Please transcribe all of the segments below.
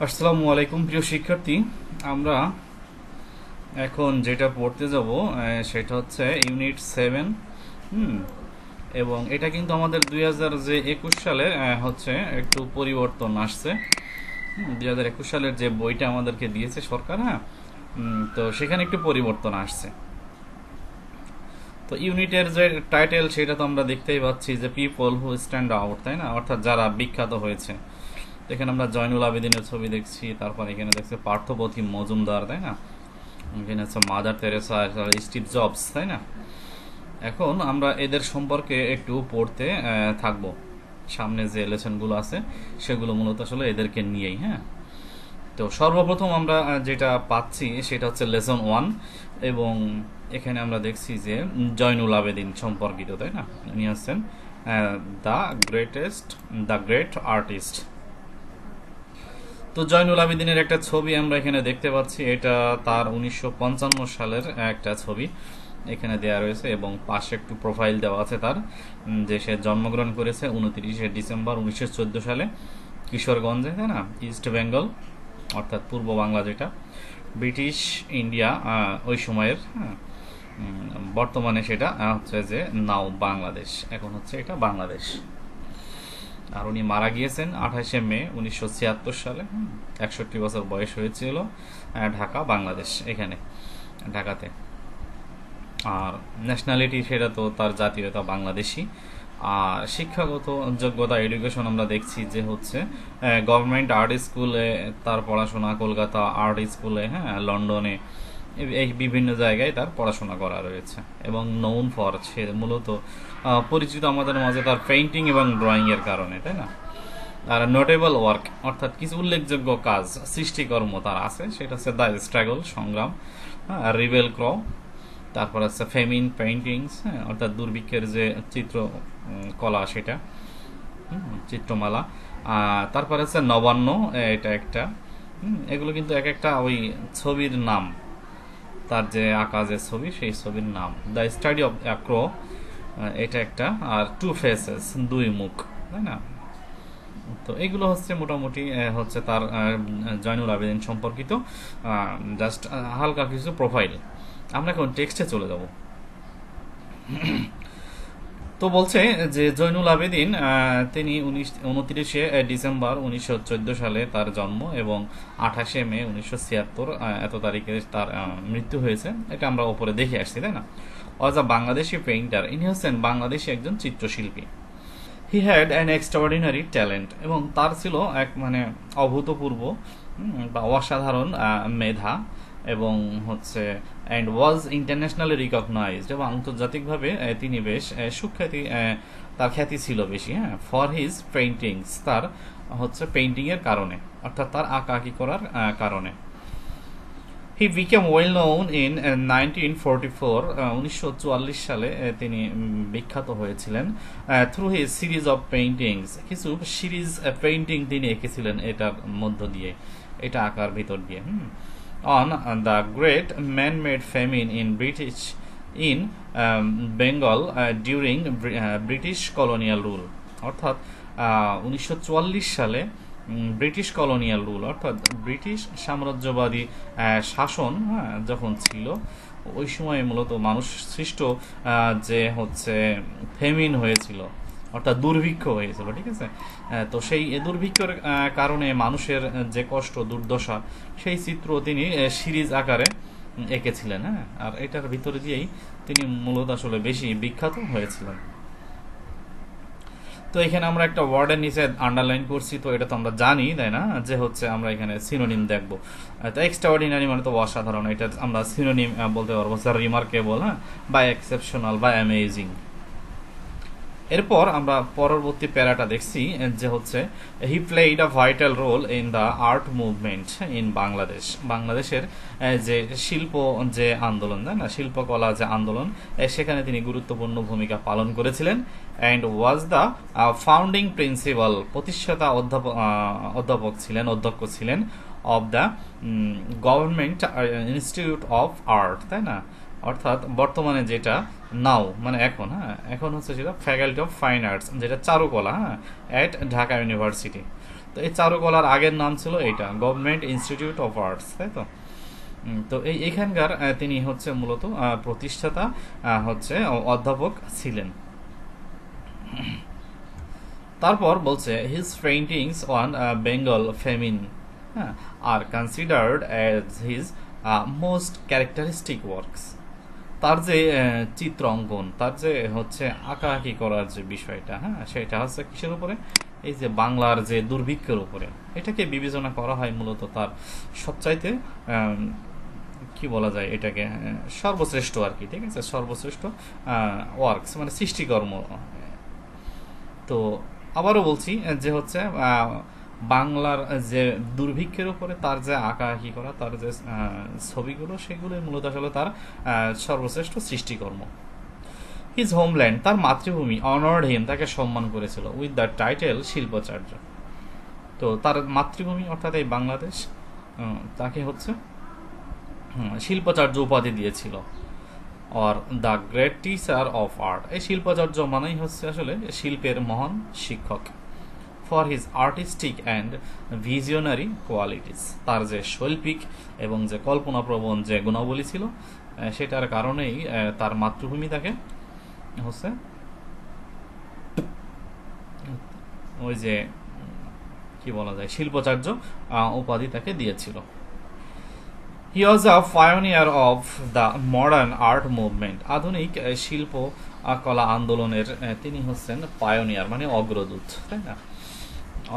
আসসালামু আলাইকুম প্রিয় শিক্ষার্থী। আমরা এখন যেটা পড়তে যাব সেটা হচ্ছে ইউনিট 7। হুম এবং এটা কিন্তু আমাদের 2021 সালে হচ্ছে একটু পরিবর্তন আসছে। 2021 সালের যে বইটা আমাদেরকে দিয়েছে সরকার, হ্যাঁ, তো সেখানে একটু পরিবর্তন আসছে। তো ইউনিটের যে টাইটেল সেটা তো আমরা দেখতেই পাচ্ছি যে পিপল হু স্ট্যান্ড আউট, তাই না, অর্থাৎ যারা বিখ্যাত হয়েছে। এখানে আমরা জয়নুল আবেদিনের ছবি দেখছি, তারপর এখানে দেখছি পার্থপ্রতিম মজুমদার, তাই না, এখানে হচ্ছে মাদার তেরেসা, স্টিভ জবস, তাই না। এখন আমরা এদের সম্পর্কে একটু পড়তে থাকবো। সামনে যে লেসনগুলো আছে সেগুলো মূলত আসলে এদেরকে নিয়েই, হ্যাঁ। তো সর্বপ্রথম আমরা যেটা পাচ্ছি সেটা হচ্ছে লেসন 1। এবং এখানে আমরা দেখছি যে জয়নুল আবেদিন সম্পর্কিত, তাই না। উনি হচ্ছেন দ্য গ্রেট আর্টিস্ট। তো জয়নুল আবেদিনের একটা ছবি আমরা এখানে দেখতে পাচ্ছি, এটা তার 1955 সালের একটা ছবি এখানে দেওয়া রয়েছে এবং পাশে একটু প্রোফাইল দেওয়া আছে তার, যে সে জন্মগ্রহণ করেছে 29শে ডিসেম্বর 1914 সালে কিশোরগঞ্জে, তাই না, ইস্ট বেঙ্গল, অর্থাৎ পূর্ব বাংলা, যেটা ব্রিটিশ ইন্ডিয়া ওই সময়ের, হ্যাঁ। বর্তমানে সেটা হচ্ছে যে নাও বাংলাদেশ, এখন হচ্ছে এটা বাংলাদেশ। আর উনি মারা গিয়েছেন 28শে মে 1976 সালে, 61 বছর বয়স হয়েছিল, ঢাকা বাংলাদেশ, এখানে ঢাকাতে। আর ন্যাশনালিটি সেটা তো তার জাতীয়তা বাংলাদেশি। আর শিক্ষাগত যোগ্যতা এডুকেশন আমরা দেখছি যে হচ্ছে গভর্নমেন্ট আর্ট স্কুলে তার পড়াশোনা, কলকাতা আর্ট স্কুলে, হ্যাঁ, লন্ডনে, এই বিভিন্ন জায়গায় তার পড়াশোনা করা রয়েছে। এবং নোন ফর, সে মূলত পরিচিত আমাদের মাঝে তার পেইন্টিং এবং ড্রয়িং এর কারণে, তাই না। আর নোটেবল ওয়ার্ক, অর্থাৎ কিছু উল্লেখযোগ্য কাজ, সৃষ্টিকর্ম তার আছে, সেটা হচ্ছে দ্য স্ট্রাগল, সংগ্রাম, রিবেল ক্র, তারপর আছে ফেমিন পেইন্টিংস, হ্যাঁ, অর্থাৎ দুর্ভিক্ষের যে চিত্র কলা, সেটা চিত্রমালা। তারপর আছে নবান্ন, এটা একটা, এগুলো কিন্তু এক একটা ওই ছবির নাম, তার যে আঁকা যে ছবি সেই ছবির নাম। দ্য স্টাডি অফ ক্রো, এটা একটা। আর টু ফেসেস, দুই মুখ, তাই না। তো এগুলো হচ্ছে মোটামুটি হচ্ছে তার জয়নুল আবেদিন সম্পর্কিত জাস্ট হালকা কিছু প্রোফাইল। আমরা এখন টেক্সটে চলে যাব। তো বলছে যে জয়নুল আবেদিন তিনি 29শে ডিসেম্বর 1914 সালে তার জন্ম এবং 28শে মে 1976 এত তারিখে তার মৃত্যু হয়েছে। এটা আমরা ওপরে দেখে আসছি, তাই না। ওয়াজ আ বাংলাদেশি পেইন্টার, ইনি হচ্ছেন বাংলাদেশি একজন চিত্রশিল্পী। He had an extraordinary talent, এবং তার ছিল এক মানে অভূতপূর্ব বা অসাধারণ মেধা, এবং হচ্ছে অ্যান্ড ওয়াজ ইন্টারন্যাশনালি রিকগনাইজড, এবং আন্তর্জাতিকভাবে তিনি বেশ সুখ্যাতি, তার খ্যাতি ছিল বেশি, হ্যাঁ, ফর হিজ পেইন্টিংস, তার হচ্ছে পেইন্টিংয়ের কারণে, অর্থাৎ তার আঁকাআঁকি করার কারণে। He became well known in 1944, 1944 সালে তিনি বিখ্যাত হয়েছিলেন through his series of paintings, কিছু সিরিজ পেইন্টিং তিনি এঁকেছিলেন এটার মধ্য দিয়ে, এটা আঁকার ভিতর দিয়ে, on the great man made famine in British in Bengal during British colonial rule, অর্থাৎ 1944 সালে ব্রিটিশ কলোনিয়াল রুল, অর্থাৎ ব্রিটিশ সাম্রাজ্যবাদী শাসন, হ্যাঁ, যখন ছিল, ওই সময় মূলত মানুষ সৃষ্ট যে হচ্ছে ফেমিন হয়েছিল, অর্থাৎ দুর্ভিক্ষ হয়েছিল, ঠিক আছে। তো সেই দুর্ভিক্ষের কারণে মানুষের যে কষ্ট, দুর্দশা, সেই চিত্র তিনি সিরিজ আকারে এঁকেছিলেন, হ্যাঁ। আর এটার ভিতরে দিয়েই তিনি মূলত আসলে বেশি বিখ্যাত হয়েছিলেন। তো এখানে আমরা একটা ওয়ার্ডের নিচে আন্ডারলাইন করছি, তো এটা তো আমরা জানি, তাই না, যে হচ্ছে আমরা এখানে সিনোনিম দেখবো। তো এক্সট্রাঅর্ডিনারি মানে তো অসাধারণ, এটা আমরা সিনোনিম বলতে পারবো স্যার রিমার্কেবল, হ্যাঁ, বা এক্সেপশনাল বা অ্যামেজিং। এরপর আমরা পরবর্তী প্যারাটা দেখছি যে হচ্ছে he played a vital role in the art movement in Bangladesh, বাংলাদেশের যে শিল্প যে আন্দোলন, তাই না, শিল্পকলা যে আন্দোলন, সেখানে তিনি গুরুত্বপূর্ণ ভূমিকা পালন করেছিলেন। And was the founding principal, প্রতিষ্ঠাতা অধ্যাপক ছিলেন, অধ্যক্ষ ছিলেন, of the government institute of art, তাই না, অর্থাৎ বর্তমানে যেটা নাও মানে এখন, এখন হচ্ছে সেটা ফ্যাকাল্টি অফ ফাইন আর্টস, যেটা চারুকলা, অ্যাট ঢাকা ইউনিভার্সিটি। তো এই চারুকলার আগের নাম ছিল এটা গভর্নমেন্ট ইনস্টিটিউট অফ আর্টস, তাই তো। তো এইখানকার তিনি হচ্ছে মূলত প্রতিষ্ঠাতা হচ্ছে অধ্যাপক ছিলেন। তারপর বলছে his paintings on Bengal famine R considered as his most characteristic works. তার যে চিত্র অঙ্কন, তার যে হচ্ছে আঁকাআঁকি করার যে বিষয়টা, সেটা হচ্ছে কিসের উপরে, এই যে বাংলার যে দুর্ভিক্ষের উপরে, এটাকে বিবেচনা করা হয় মূলত তার সবচাইতে কি বলা যায় এটাকে সর্বশ্রেষ্ঠ আর কি, ঠিক আছে, সর্বশ্রেষ্ঠ ওয়ার্কস মানে সৃষ্টিকর্ম। তো আবারও বলছি যে হচ্ছে বাংলার যে দুর্ভিক্ষের উপরে তার যে আঁকাআঁকি করা, তার যে ছবিগুলো, সেগুলো মূলত আসলে তার সর্বশ্রেষ্ঠ সৃষ্টিকর্ম। হিজ হোমল্যান্ড, তার মাতৃভূমি, অনার্ড হিম, তাকে সম্মান করেছিল উইথ দ্য টাইটেল শিল্পাচার্য। তো তার মাতৃভূমি অর্থাৎ এই বাংলাদেশ তাকে হচ্ছে শিল্পাচার্য উপাধি দিয়েছিল। আর the great teacher of art, এই শিল্পাচার্য মানেই হচ্ছে আসলে শিল্পের মহান শিক্ষক। For his artistic and visionary qualities, তার যে শৈল্পিক এবং যে কল্পনাপ্রবণ যে গুণাবলী ছিল, সেটার কারণেই তার মাতৃভূমি তাকে হচ্ছে ওই যে কি বলা যায় শিল্পাচার্য উপাধি তাকে দিয়েছিল। He was a pioneer of the modern art movement, আধুনিক শিল্প কলা আন্দোলনের তিনি হচ্ছেন পায়োনিয়ার মানে অগ্রদূত, তাই না,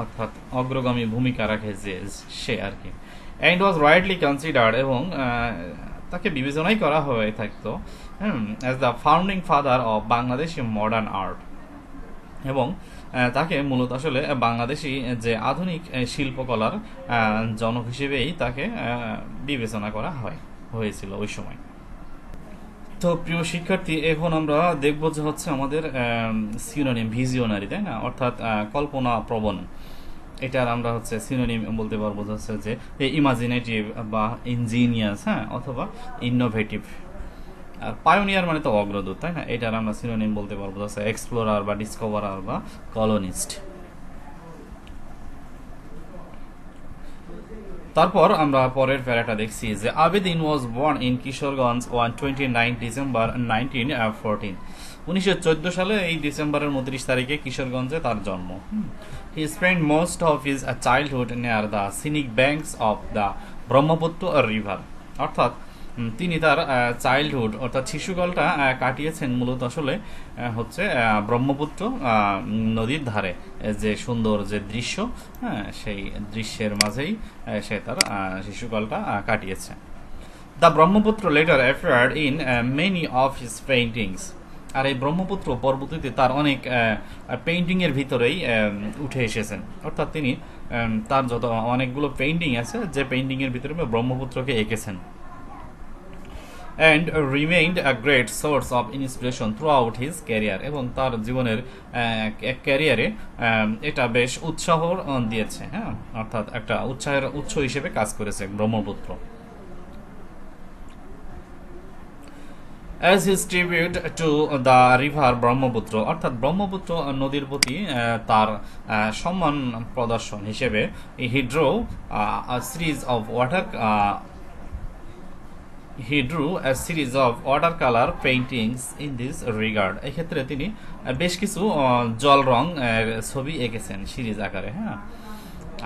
অর্থাৎ অগ্রগামী ভূমিকা রাখে যে সে আর কি। অ্যান্ড ওয়াজ রাইটলি কনসিডার্ড, এবং তাকে বিবেচনাই করা হয়ে থাকতো as the founding father of Bangladeshi modern art, এবং তাকে মূলত আসলে বাংলাদেশি যে আধুনিক শিল্পকলার জনক হিসেবেই তাকে বিবেচনা করা হয়েছিল ওই সময়। তো প্রিয় শিক্ষার্থী, এখন আমরা দেখব যে হচ্ছে আমাদের সিনোনিম ভিজিওনারি, তাই না, অর্থাৎ কল্পনা প্রবণ, এটার আমরা হচ্ছে সিনোনিম বলতে পারবো হচ্ছে যে ইমাজিনেটিভ বা ইঞ্জিনিয়াস, অথবা ইনোভেটিভ। আর পায়োনিয়ার মানে তো অগ্রদূত, তাই না, এটার আমরা সিনোনিম বলতে পারবো হচ্ছে এক্সপ্লোরার বা ডিসকভারার বা কলোনিস্ট। তারপর আমরা পরের প্যারাটা দেখছি যে Abedin was born in Kishoreganj on 29 December 1914, 1914 সালে এই ডিসেম্বরের 29 তারিখে কিশোরগঞ্জে তার জন্ম। He spend most of his childhood near the scenic banks of the Brahmaputra river, অর্থাৎ তিনি তার চাইল্ডহুড অর্থাৎ শিশুকালটা কাটিয়েছেন মূলত আসলে হচ্ছে ব্রহ্মপুত্র নদীর ধারে, যে সুন্দর যে দৃশ্য, সেই দৃশ্যের মাঝেই সে তার শিশুকালটা কাটিয়েছে। The Brahmaputra later appeared in many of his paintings, আর এই ব্রহ্মপুত্র পরবর্তীতে তার অনেক পেইন্টিংয়ের ভিতরেই উঠে এসেছেন, অর্থাৎ তিনি তার যত অনেকগুলো পেইন্টিং আছে যে পেইন্টিংয়ের ভিতরে ব্রহ্মপুত্রকে এঁকেছেন। And remained a great source of inspiration through out his career, এবং তার জীবনের ক্যারিয়ারে এটা বেশ উৎসাহ দিয়েছে, অর্থাৎ একটা উৎসাহের উৎস হিসেবে কাজ করেছে Brahmaputra. As his tribute to the river Brahmaputra, অর্থাৎ ব্রহ্মপুত্র নদীর প্রতি তার সম্মান প্রদর্শন হিসেবে he drew a series of watercolor paintings in this regard. এই ক্ষেত্রে তিনি বেশ কিছু জল রং ছবি এঁকেছেন সিরিজ আকারে,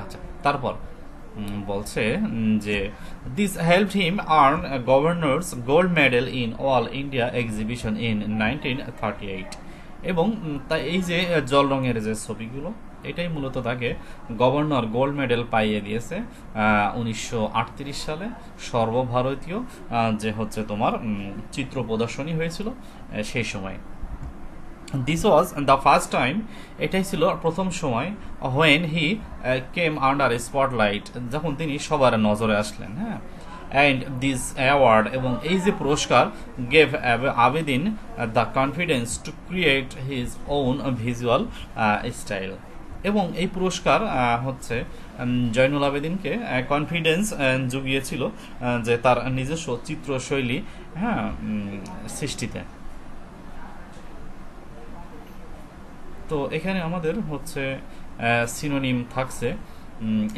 আচ্ছা। তারপর বলছে যে this helped him earn governors gold medal in all India exhibition in 1938, এবং তাই এই যে জল রঙের যে ছবিগুলো, এটাই মূলত তাকে গভর্নর গোল্ড মেডেল পাইয়ে দিয়েছে 1938 সালে সর্বভারতীয় যে হচ্ছে তোমার চিত্র প্রদর্শনী হয়েছিল সেই সময়। This was the first time, এটাই ছিল প্রথম সময় when he came under spotlight, যখন তিনি সবার নজরে আসলেন, অ্যান্ড দিস অ্যাওয়ার্ড, এবং এই যে পুরস্কার gave Abedin the confidence to create his own visual style, এবং এই পুরস্কার হচ্ছে জয়নুল আবেদিনকে কনফিডেন্স জুগিয়েছিল যে তার নিজস্ব চিত্রশৈলী সৃষ্টিতে। তো এখানে আমাদের হচ্ছে সিনোনিম থাকছে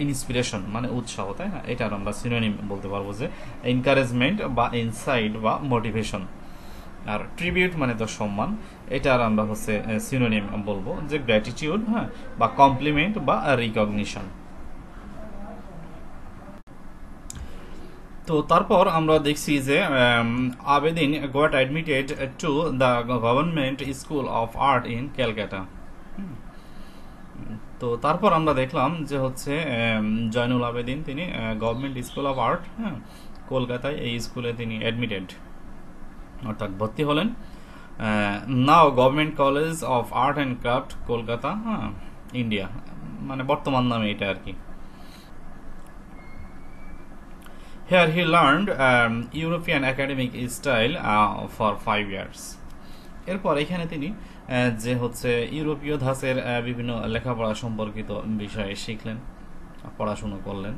ইন্সপিরেশন মানে উৎসাহ, তাই না? এটার আমরা সিনোনিম বলতে পারবো যে এনকারেজমেন্ট বা ইনসাইট বা মোটিভেশন। আর ট্রিবিউট মানে তো সম্মান, এটার আমরা হচ্ছে সিনোনিম বলবো যে গ্র্যাটিটিউড, হ্যাঁ, বা কমপ্লিমেন্ট বা রিকগনিশন। তো তারপর আমরা দেখছি যে Abedin goat admitted to the government school of art in Calcutta. তো তারপর আমরা দেখলাম যে হচ্ছে জয়নুল আবেদিন তিনি গভর্নমেন্ট স্কুল অফ আর্ট, হ্যাঁ, কলকাতায় এই স্কুলে তিনি অ্যাডমিটেড অর্থাৎ ভর্তি হলেন। Now Government College of Art and Craft Kolkata, হ্যাঁ, ইন্ডিয়া, মানে বর্তমান নামে এটা আর কি। Here he learned European academic style for 5 years. এরপর এখানে তিনি যে হচ্ছে ইউরোপীয় ধাঁচের বিভিন্ন লেখাপড়া সম্পর্কিত বিষয়ে শিখলেন, পড়াশুনো করলেন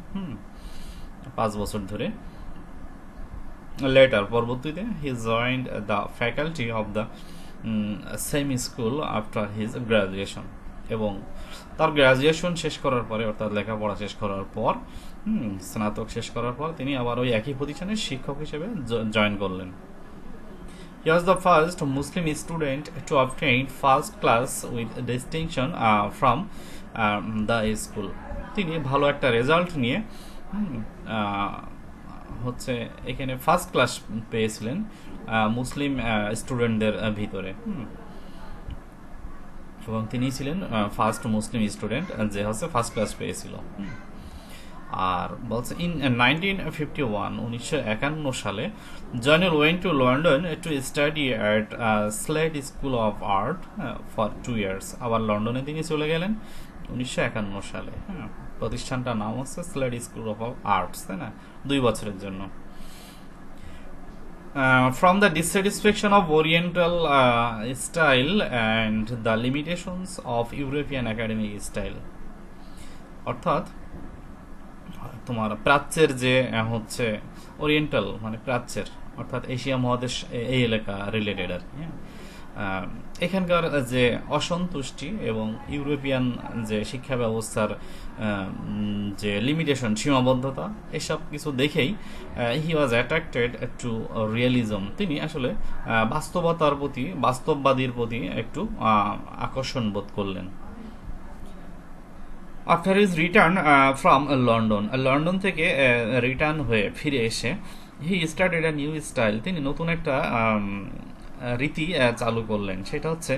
5 বছর ধরে। লেটার পরবর্তীতে he joined the faculty of the same school after his graduation, এবং তার গ্রাজুয়েশন শেষ করার পরে অর্থাৎ লেখাপড়া শেষ করার পর স্নাতক শেষ করার পর তিনি আবার ওই একই প্রতিষ্ঠানের শিক্ষক হিসেবে জয়েন করলেন। He was the first Muslim student to obtain first class with distinction from the school. তিনি ভালো একটা রেজাল্ট নিয়ে হচ্ছে এখানে ফার্স্ট ক্লাস পেয়েছিলেন মুসলিম স্টুডেন্টদের ভিতরে, এবং তিনি ছিলেন ফার্স্ট মুসলিম স্টুডেন্ট যে হচ্ছে ফার্স্ট ক্লাস পেয়েছিল। আর বলছে ইন 1951 সালে Zainul went to London to study at Slade School of Art for 2 years। আবার লন্ডনে তিনি চলে গেলেন 1951 সালে, হ্যাঁ, প্রতিষ্ঠানটার নাম হচ্ছে স্লেড স্কুল অফ আর্টস, তাই না, 2 বছরের জন্য। From the dissatisfaction of Oriental style and the limitations of European academic style, অর্থাৎ তোমার প্রাচ্যের যে হচ্ছে ওরিয়েন্টাল মানে প্রাচ্যের অর্থাৎ এশিয়া মহাদেশ এই এলাকা রিলেটেড আর কি, এখানকার যে অসন্তুষ্টি এবং ইউরোপিয়ান যে শিক্ষা ব্যবস্থার যে লিমিটেশন সীমাবদ্ধতা এসব কিছু দেখেই হি ওয়াজ অ্যাট্রাক্টেড টু রিয়েলিজম, তিনি আসলে বাস্তবতার প্রতি বাস্তববাদীর প্রতি একটু আকর্ষণ বোধ করলেন। After his return from London থেকে রিটার্ন হয়ে ফিরে এসে he started a new style, তিনি নতুন একটা রীতি চালু করলেন, সেটা হচ্ছে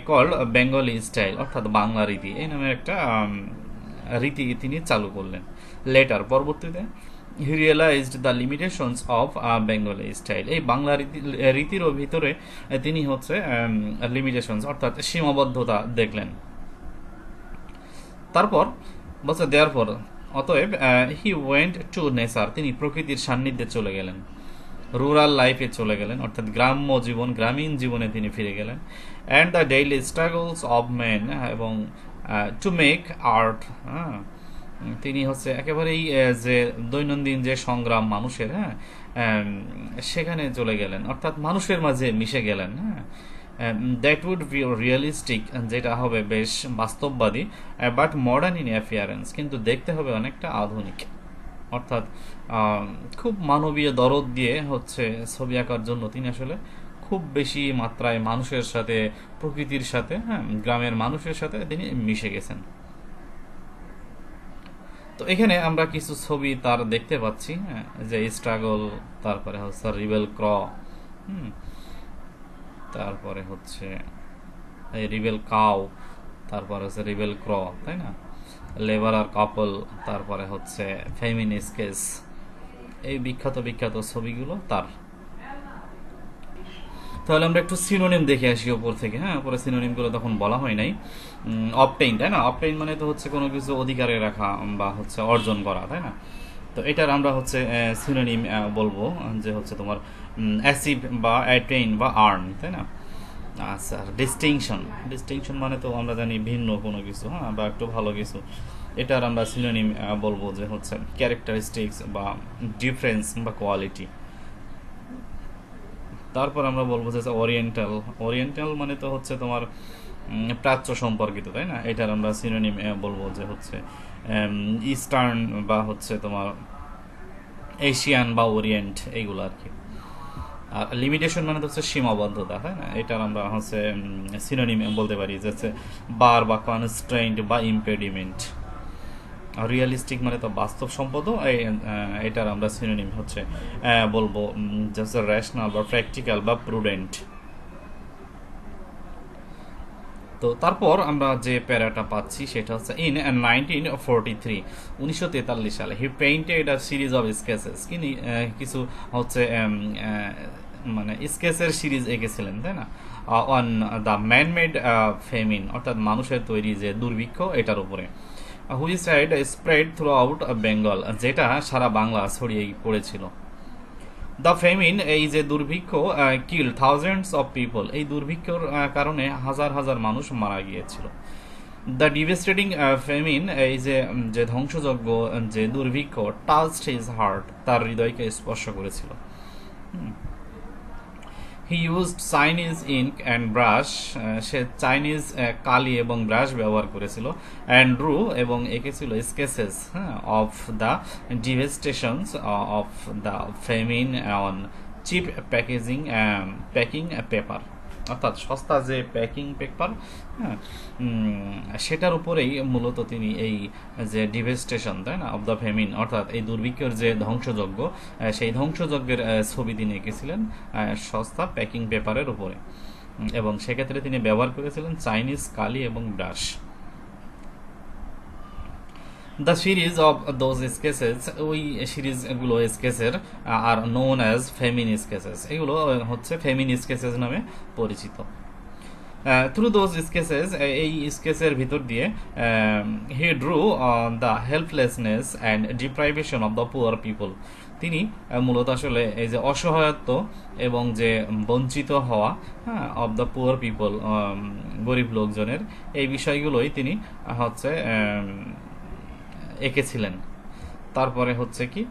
কল্ড বেঙ্গলি স্টাইল অর্থাৎ বাংলা রীতি, এই নামে একটা রীতি তিনি চালু করলেন। লেটার পরবর্তীতে he realised the limitations of Bengali style, এই বাংলা রীতির ভিতরে তিনি হচ্ছে লিমিটেশনস অর্থাৎ সীমাবদ্ধতা দেখলেন। তারপর বলছে দেয়ারপর অতএব হি ওয়েন্ট টু নেচার, তিনি প্রকৃতির সান্নিধ্যে চলে গেলেন, রুরাল লাইফে চলে গেলেন অর্থাৎ গ্রাম্য জীবন গ্রামীণ জীবনে তিনি ফিরে গেলেন। And the daily struggles of man এবং টু মেক আর্ট, তিনি হচ্ছে একেবারেই যে দৈনন্দিন যে সংগ্রাম মানুষের, হ্যাঁ, সেখানে চলে গেলেন অর্থাৎ মানুষের মাঝে মিশে গেলেন, হ্যাঁ, দ্যাট উড বি রিয়েলিস্টিক, যেটা হবে বেশ বাস্তববাদী, বাট মডার্ন ইন অ্যাপিয়ারেন্স, কিন্তু দেখতে হবে অনেকটা আধুনিক, অর্থাৎ খুব মানবীয় দরদ দিয়ে হচ্ছে ছবি আঁকার জন্য তিনি আসলে খুব বেশি মাত্রায় মানুষের সাথে প্রকৃতির সাথে, হ্যাঁ, গ্রামের মানুষের সাথে তিনি মিশে গেছেন। তো এখানে আমরা কিছু ছবি তার দেখতে পাচ্ছি, হ্যাঁ, যে স্ট্রাগল, তারপরে হচ্ছে রিবেল ক্র, তারপরে হচ্ছে রিবেল কাউ, তারপরে হচ্ছে রিবেল ক্র, তাই না, লেবারার কাপল, তারপরে হচ্ছে ফেমিনিস্ট কেস, এই বিখ্যাত বিখ্যাত ছবিগুলো তার। তাহলে আমরা একটু সিনোনিম দেখে আসি ওপর থেকে, হ্যাঁ, উপরে সিনোনিমগুলো তখন বলা হয় নাই। অবটেইন, তাই না, অবটেইন মানে তো হচ্ছে কোনো কিছু অধিকারে রাখা বা হচ্ছে অর্জন করা, তাই না। তো এটার আমরা হচ্ছে সিনোনিম বলবো যে হচ্ছে তোমার অ্যাচিভ বা অ্যাটেইন বা আর্ন, তাই না। আচ্ছা, ডিস্টিংশন মানে তো আমরা জানি ভিন্ন কোনো কিছু, হ্যাঁ, বা একটু ভালো কিছু, এটার আমরা সিনোনিম বলবো যে হচ্ছে ক্যারেক্টারিস্টিক্স বা ডিফারেন্স বা কোয়ালিটি। তারপর আমরা বলবো যে ওরিয়েন্টাল মানে তো হচ্ছে তোমার প্রাচ্য সম্পর্কিত, তাই না? এটার আমরা সিনোনিম বলবো যে হচ্ছে ইস্টার্ন বা হচ্ছে তোমার এশিয়ান বা ওরিয়েন্ট, এইগুলো আর কি। আর লিমিটেশন মানে তো হচ্ছে সীমাবদ্ধতা, তাই না? এটার আমরা হচ্ছে সিনোনিম বলতে পারি যে হচ্ছে বার বা কনস্ট্রেইন্ট বা ইম্পেডিমেন্ট। আর রিয়েলিস্টিক মানে তো বাস্তবসম্মত, এটার আমরা সিনোনিম হচ্ছে বলবো জাস্ট রেশনাল বা প্র্যাকটিক্যাল বা প্রুডেন্ট। তো তারপর আমরা যে প্যারাটা পাচ্ছি সেটা হচ্ছে ইন 1943, 1943 সালে he painted a series of sketches. তিনি কিছু হচ্ছে মানে স্কেচের সিরিজ এঁকেছিলেন, তাই না? অন দ্য ম্যানমেড ফেমিন, অর্থাৎ মানুষের তৈরি যে দুর্ভিক্ষ, এটার উপরে। Which had spread through out Bengal, যেটা সারা বাংলা ছড়িয়ে পড়েছিল। দ্য ফেমিন, এই যে দুর্ভিক্ষ, কিল থাউজেন্ডস অফ পিপল, এই দুর্ভিক্ষর কারণে হাজার হাজার মানুষ মারা গিয়েছিল। দ্য ডিভেস্টেটিং ফেমিন, এই যে যে ধ্বংসযজ্ঞ যে দুর্ভিক্ষ, টাচড হিজ হার্ট, তার হৃদয়কে স্পর্শ করেছিল। He used Chinese ink and brush, সে চাইনিজ কালি এবং ব্রাশ ব্যবহার করেছিল। অ্যান্ড ড্রু, এবং এঁকেছিল sketches of the devastations of the famine on cheap packing paper, অর্থাৎ সস্তা যে প্যাকিং পেপার, হ্যাঁ, সেটার উপরেই মূলত তিনি এই যে ডিভেস্টেশন, তাই না, অফ দ্য ফেমিন, অর্থাৎ এই দুর্ভিক্ষের যে ধ্বংসযজ্ঞ, সেই ধ্বংসযজ্ঞের ছবি তিনি এঁকেছিলেন সস্তা প্যাকিং পেপারের উপরে। এবং সেক্ষেত্রে তিনি ব্যবহার করেছিলেন চাইনিজ কালি এবং brush. The series of those sketches, ওই সিরিজগুলো স্কেচের আর নোন অ্যাজ ফেমিন স্কেচেস, এগুলো হচ্ছে ফেমিন স্কেচেস নামে পরিচিত। থ্রু দোজ স্কেচেস, এই স্কেচের ভিতর দিয়ে he drew the helplessness and deprivation of the poor people, তিনি মূলত আসলে এই যে অসহায়ত্ব এবং যে বঞ্চিত হওয়া অফ দ্য পুয়ার পিপল, গরিব লোকজনের, এই বিষয়গুলোই তিনি হচ্ছে এঁকেছিলেন। তারপরে হচ্ছে কি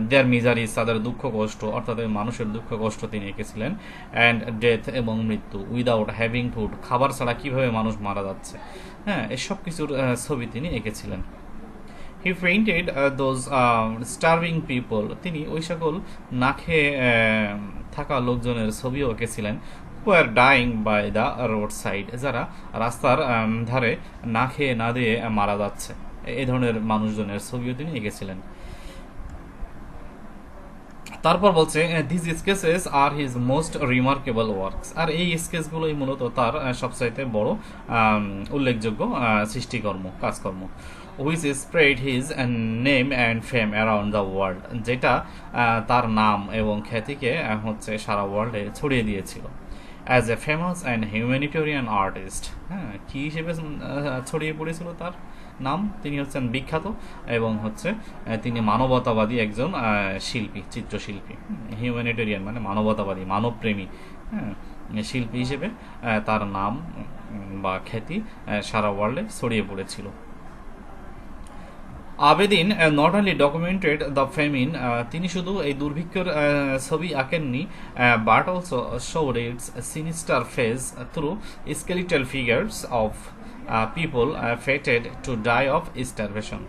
দেয়ার মিজারিস, তাদের দুঃখ কষ্ট, অর্থাৎ মানুষের দুঃখ কষ্ট তিনি এঁকেছিলেন। অ্যান্ড ডেথ, এবং মৃত্যু। উইদাউট হ্যাভিং ফুড, খাবার ছাড়া কিভাবে মানুষ মারা যাচ্ছে, হ্যাঁ, এসব কিছুর ছবি তিনি এঁকেছিলেন। He painted those starving people, তিনি ওই সকল না খেয়ে থাকা লোকজনের ছবিও এঁকেছিলেন। Who are dying by the road side, যারা রাস্তার ধারে না খেয়ে না দিয়ে মারা যাচ্ছে, এই ধরনের মানুষজনের ছবিও তিনি এঁকেছিলেন। তারপর বলছে this sketches are his most remarkable works, আর এই স্কেচগুলোই মূলত তার সবচাইতে বড় উল্লেখযোগ্য সৃষ্টিকর্ম, কাজকর্ম। Which spread his name and fame around the world, যেটা তার নাম এবং খ্যাতিকে হচ্ছে সারা ওয়ার্ল্ডে ছড়িয়ে দিয়েছিল। As a famous and humanitarian artist, হ্যাঁ, কী হিসেবে ছড়িয়ে পড়েছিল তার নাম? তিনি হচ্ছেন বিখ্যাত এবং হচ্ছে তিনি মানবতাবাদী একজন শিল্পী, চিত্রশিল্পী। হিউম্যানিটেরিয়ান মানে মানবতাবাদী, মানবপ্রেমী, হ্যাঁ, শিল্পী হিসেবে তার নাম বা খ্যাতি সারা ওয়ার্ল্ডে ছড়িয়ে পড়েছিল। Abedin not only documented the famine, তিনি শুধু এই দুর্ভিক্ষের ছবি আঁকেননি, but also showed its sinister face through skeletal figures of people fated to die of starvation.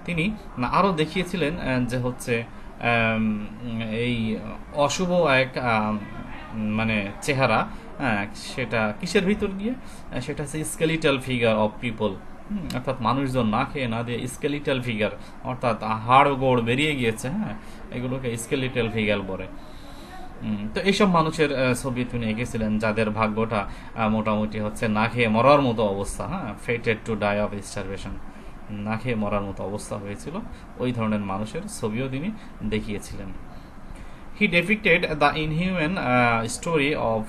তিনি আরও দেখিয়েছিলেন যে হচ্ছে এই অশুভ এক মানে চেহারা, সেটা কিসের ভিতর দিয়ে, সেটা হচ্ছে স্কেলিটাল ফিগার অফ পিপল, অর্থাৎ মানুষজন না খেয়ে না দিয়ে স্কেলিটাল ফিগার, অর্থাৎ হাড় গোড় বেরিয়ে গিয়েছে, হ্যাঁ, এগুলোকে স্কেলিটাল ফিগার বলে। তো এইসব মানুষের ছবি তিনি এঁকেছিলেন যাদের ভাগ্যটা মোটামুটি হচ্ছে না খেয়ে মরার মতো অবস্থা, হ্যাঁ, faded to die of starvation, না খেয়ে মরার মতো অবস্থা হয়েছিল, ওই ধরনের মানুষের ছবিও তিনি দেখিয়েছিলেন। He depicted the inhuman story of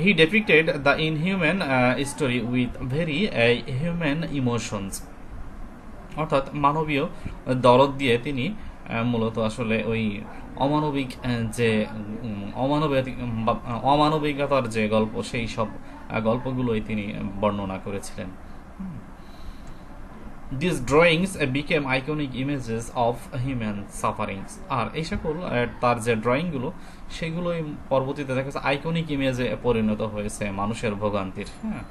He depicted the inhuman story with very human emotions, অর্থাৎ মানবীয় দরদ দিয়ে তিনি মূলত আসলে ওই অমানবিক যে অমানবিকতার যে গল্প, সেই সব গল্পগুলোই তিনি বর্ণনা করেছিলেন। These drawings became iconic images of human sufferings. আর এই সকল তার যে ড্রয়িংগুলো সেগুলোই পরবর্তীতে দেখা যাচ্ছে আইকনিক ইমেজে পরিণত হয়েছে মানুষের ভোগান্তির, হ্যাঁ,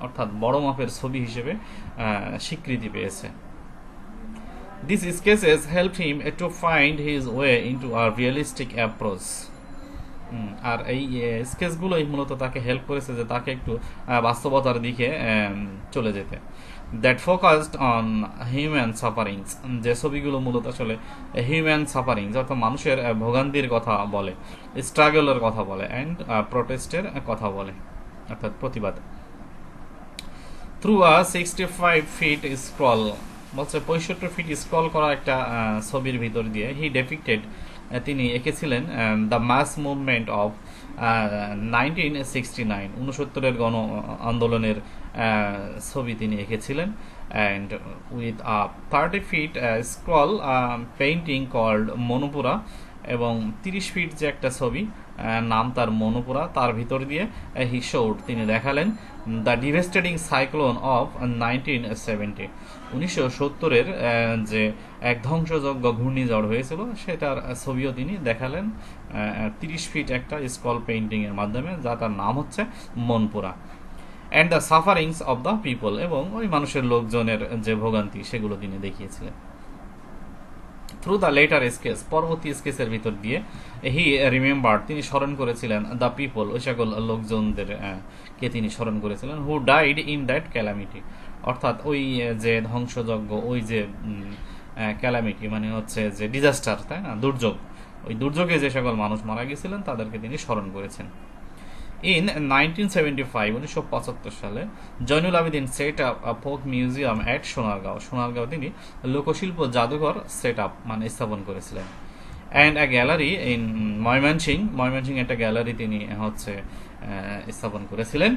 অর্থাৎ বড় মাপের ছবি হিসেবে স্বীকৃতি পেয়েছে। These sketches helped him to find his way into a realistic approach. আর এই স্কেচগুলোই মূলত তাকে হেল্প করেছে যে তাকে একটু বাস্তবতার দিকে চলে যেতে। That focused on human sufferings, যে ছবিগুলো মূলত আসলে হিউম্যান সাফারিংস অর্থাৎ মানুষের ভোগান্তির কথা বলে, স্ট্রাগলের কথা বলে, অ্যান্ড প্রোটেস্টের কথা বলে, অর্থাৎ প্রতিবাদ। থ্রু আ 65 ফিট স্ক্রল, বলছে 65 ফিট স্ক্রল করা একটা ছবির ভিতর দিয়ে হি ডেপিক্টেড, তিনি এঁকেছিলেন দ্য মাস মুভমেন্ট অফ 1969, 69-এর গণ আন্দোলনের ছবি তিনি এঁকেছিলেন। And with a 30 feet scroll painting called Monpura, এবং 30 ফিট যে একটা ছবি নাম তার মনোপুরা, তার ভিতর দিয়ে হি শোড, তিনি দেখালেন দ্য ডিভেস্টেডিং সাইক্লোন অফ 1970, 1970-এর যে এক ধ্বংসযজ্ঞ ঘূর্ণিঝড় হয়েছিল সেটার ছবিও তিনি দেখালেন 30 ফিট একটা স্কল পেইন্টিংয়ের মাধ্যমে, যা তার নাম হচ্ছে Monpura. And the sufferings of the people, এবং ওই মানুষের লোকজনের যে ভোগান্তি সেগুলো তিনি দেখিয়েছিলেন। থ্রু দ্য লেটার স্কেচ, পরবর্তী স্কেচের ভিতর দিয়ে হি রিমেম্বার, তিনি স্মরণ করেছিলেন দ্য পিপল, ওই সকল লোকজনদের কে তিনি স্মরণ করেছিলেন, হু ডাইড ইন দ্যাট ক্যালামিটি, অর্থাৎ ওই যে ধ্বংসযজ্ঞ, ওই যে ক্যালামিটি মানে হচ্ছে যে ডিজাস্টার, তাই না, দুর্যোগ, ওই দুর্যোগে যে সকল মানুষ মারা গেছিলেন তাদেরকে তিনি স্মরণ করেছেন। In 1975, 1975 সালে Zainul Abedin set up folk museum at Sonargaon, Sonargaon তিনি লোকশিল্প জাদুঘর সেট আপ মানে স্থাপন করেছিলেন। And a gallery in Mymensingh, Mymensingh একটা গ্যালারি তিনি হচ্ছে স্থাপন করেছিলেন,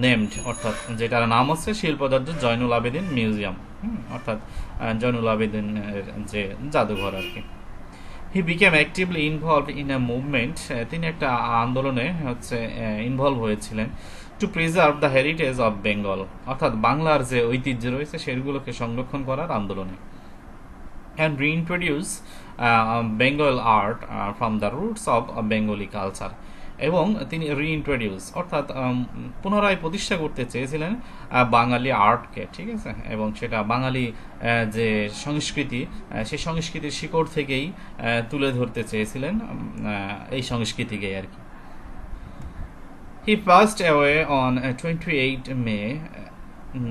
নেমড, অর্থাৎ যেটার নাম হচ্ছে শিল্পজাদু জয়নুল আবেদিন মিউজিয়াম, অর্থাৎ জয়নুল আবেদিনের যে জাদুঘর আর কি। He became actively involved in a movement, তিনি একটা আন্দোলনে হচ্ছে ইনভলভ হয়েছিলেন two preserve the heritage of Bengal, অর্থাৎ বাংলার যে ঐতিহ্য রয়েছে সেগুলোকে সংরক্ষণ করার আন্দোলনে। And রিইন্ট্রোডিউস Bengal art from the roots of Bengali culture, এবং তিনি রিইন্ট্রোডিউস অর্থাৎ পুনরায় প্রতিষ্ঠা করতে চেয়েছিলেন বাঙালি আর্টকে, ঠিক আছে, এবং সেটা বাঙালি যে সংস্কৃতি সেই সংস্কৃতির শিকড় থেকেই তুলে ধরতে চেয়েছিলেন এই সংস্কৃতিকে আর কি। He passed away on 28 May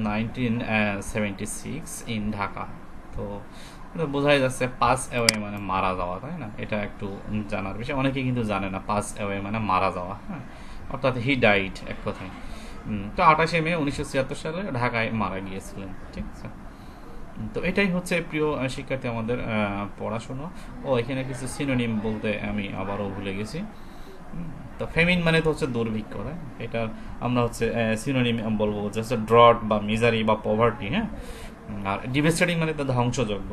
1976 in Dhaka. তো বোঝাই যাচ্ছে পাস অ্যাওয়ে মানে মারা যাওয়া, তাই না, এটা একটু জানার বিষয়, অনেকে কিন্তু জানে না পাস অ্যাওয়ে মানে মারা যাওয়া, হ্যাঁ, অর্থাৎ হি ডাইড এক কথায়। তো 28 মে 1976 সালে ঢাকায় মারা গিয়েছিলেন, ঠিক আছে। তো এটাই হচ্ছে প্রিয় শিক্ষার্থী আমাদের পড়াশোনা। ও এখানে কিছু সিনোনিম বলতে আমি আবারও ভুলে গেছি। তো ফেমিন মানে তো হচ্ছে দুর্ভিক্ষ, তাই, এটা আমরা হচ্ছে সিনোনিম বলবো যে হচ্ছে ড্রট বা মিজারি বা পভার্টি, হ্যাঁ। আর ডিভেস্টেডিং মানে তো ধ্বংসযজ্ঞ,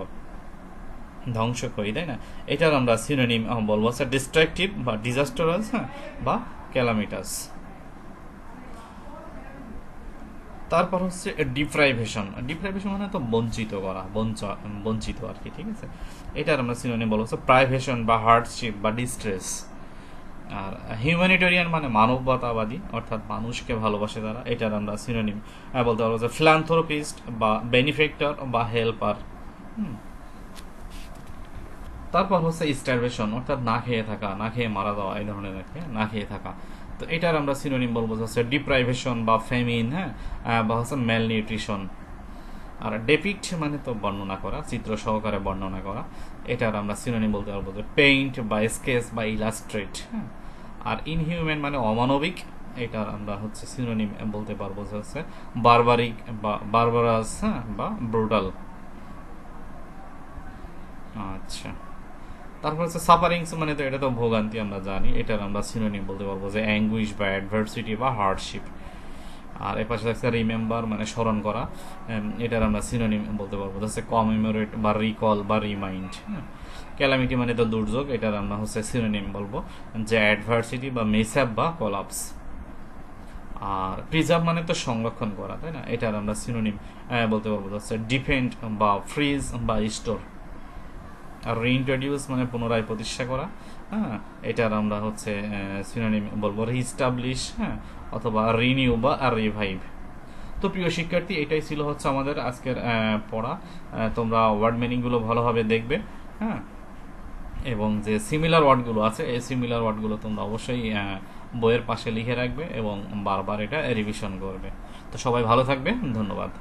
ধ্বংসকরী, তাই না, এটার আমরা সিনোনিম বলবো হচ্ছে ডিস্ট্রাকটিভ বা ডিজাস্টারাস, হ্যাঁ, বা ক্যালামিটাস। তারপর হচ্ছে ডিপ্রাইভেশন, ডিপ্রাইভেশন মানে তো বঞ্চিত করা, বঞ্চিত আর কি, ঠিক আছে, এটার আমরা সিনোনিম বলবো হচ্ছে প্রাইভেশন বা হার্ডশিপ বা ডিস্ট্রেস। আর হিউম্যানিটেরিয়ান মানে মানবতাবাদী, অর্থাৎ মানুষকে ভালোবাসে তারা, এটার আমরা সিনোনিম বলতে পারবো যে ফিলান্থ্রোপিস্ট বা বেনিফেক্টর বা হেল্পার। তারপর হচ্ছে স্টারভেশন, অর্থাৎ না খেয়ে থাকা, না খেয়ে মারা যাওয়া, এই ধরনের না খেয়ে থাকা। তো এটার আমরা সিনোনিম বলবো হচ্ছে ডিপ্রাইভেশন বা ফেমিন, হ্যাঁ, বা হচ্ছে ম্যাল নিউট্রিশন। আর ডেপিক্ট মানে তো বর্ণনা করা, চিত্র সহকারে বর্ণনা করা, এটার আমরা সিনোনিম বলতে পারবো যে পেইন্ট বা স্কেচ বা ইলাস্ট্রেট, হ্যাঁ। আর ইনহিউম্যান মানে অমানবিক, এটার আমরা হচ্ছে সিনোনিম বলতে পারবো যে হচ্ছে বারবারিক বা বারবারাস, হ্যাঁ, বা ব্রুটাল। আচ্ছা, তারপর হচ্ছে সাফারিংস মানে তো এটা তো ভোগান্তি আমরা জানি, এটার আমরা সিনোনিম বলতে পারবো যে অ্যাঙ্গুইশ বা অ্যাডভার্সিটি বা হার্ডশিপ। আর এর পাশে থাকছে রিমেম্বার মানে স্মরণ করা, এটার আমরা সিনোনিম বলতে পারবো হচ্ছে কমেমোরেট বা রিকল বা রিমাইন্ড। ক্যালামিটি মানে তো দুর্যোগ, এটার আমরা হচ্ছে সিনোনিম বলবো যে অ্যাডভার্সিটি বা মিসহ্যাপ বা কোলাপস। আর প্রিজার্ভ মানে তো সংরক্ষণ করা, তাই না? এটার আমরা সিনোনিম বলতে পারবো হচ্ছে ডিফেন্ড বা ফ্রিজ বা স্টোর। আর রিইন্ট্রোডিউস মানে পুনরায় প্রতিষ্ঠা করা, হ্যাঁ, এটার আমরা হচ্ছে সিনোনিম বলবো রিস্টাবলিশ, হ্যাঁ, অথবা রিনিউ বা রিভাইভ। তো প্রিয় শিক্ষার্থী, এটাই ছিল হচ্ছে আমাদের আজকের পড়া। তোমরা ওয়ার্ড মিনিংগুলো ভালোভাবে দেখবে, হ্যাঁ, এবং যে সিমিলার ওয়ার্ডগুলো আছে এই সিমিলার ওয়ার্ডগুলো তোমরা অবশ্যই বইয়ের পাশে লিখে রাখবে এবং বারবার এটা রিভিশন করবে। তো সবাই ভালো থাকবে, ধন্যবাদ।